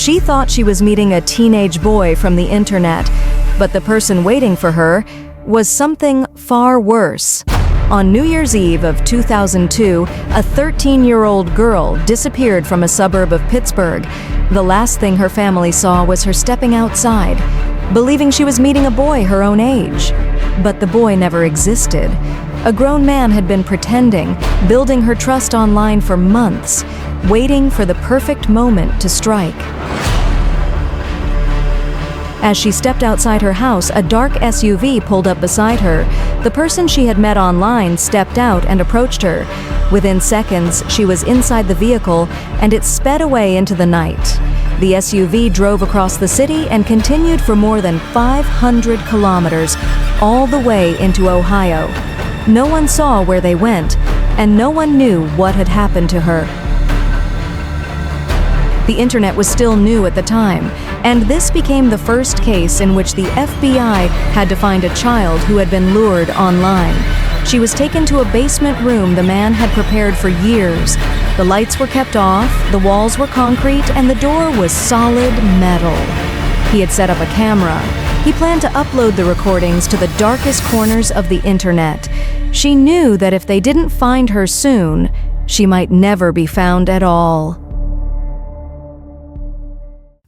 She thought she was meeting a teenage boy from the internet, but the person waiting for her was something far worse. On New Year's Eve of 2002, a 13-year-old girl disappeared from a suburb of Pittsburgh. The last thing her family saw was her stepping outside, believing she was meeting a boy her own age. But the boy never existed. A grown man had been pretending, building her trust online for months, waiting for the perfect moment to strike. As she stepped outside her house, a dark SUV pulled up beside her. The person she had met online stepped out and approached her. Within seconds, she was inside the vehicle, and it sped away into the night. The SUV drove across the city and continued for more than 500 kilometers, all the way into Ohio. No one saw where they went, and no one knew what had happened to her. The internet was still new at the time, and this became the first case in which the FBI had to find a child who had been lured online. She was taken to a basement room the man had prepared for years. The lights were kept off, the walls were concrete, and the door was solid metal. He had set up a camera. He planned to upload the recordings to the darkest corners of the internet. She knew that if they didn't find her soon, she might never be found at all.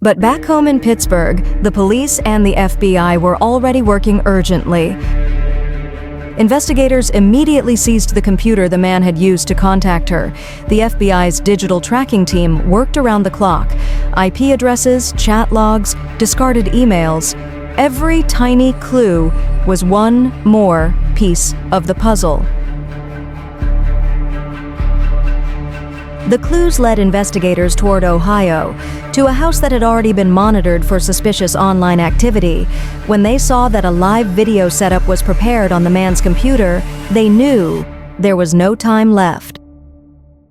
But back home in Pittsburgh, the police and the FBI were already working urgently. Investigators immediately seized the computer the man had used to contact her. The FBI's digital tracking team worked around the clock. IP addresses, chat logs, discarded emails. Every tiny clue was one more piece of the puzzle. The clues led investigators toward Ohio, to a house that had already been monitored for suspicious online activity. When they saw that a live video setup was prepared on the man's computer, they knew there was no time left.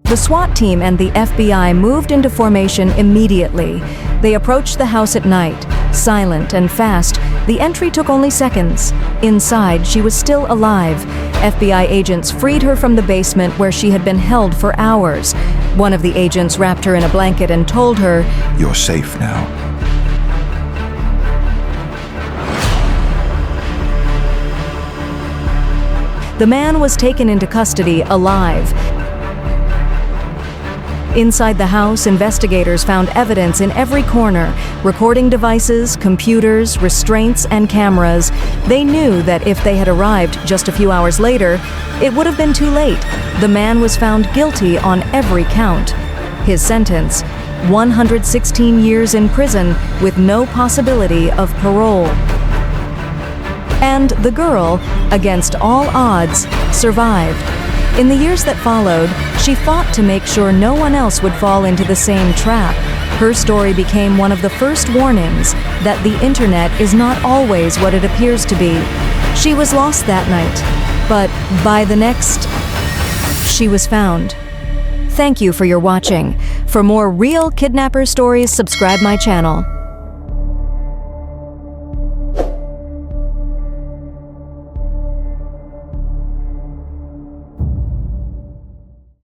The SWAT team and the FBI moved into formation immediately. They approached the house at night, silent and fast. The entry took only seconds. Inside, she was still alive. FBI agents freed her from the basement where she had been held for hours. One of the agents wrapped her in a blanket and told her, "You're safe now." The man was taken into custody alive. Inside the house, investigators found evidence in every corner: recording devices, computers, restraints, and cameras. They knew that if they had arrived just a few hours later, it would have been too late. The man was found guilty on every count. His sentence: 116 years in prison with no possibility of parole. And the girl, against all odds, survived. In the years that followed, she fought to make sure no one else would fall into the same trap. Her story became one of the first warnings that the internet is not always what it appears to be. She was lost that night, but by the next, she was found. Thank you for your watching. For more real kidnapper stories, subscribe my channel.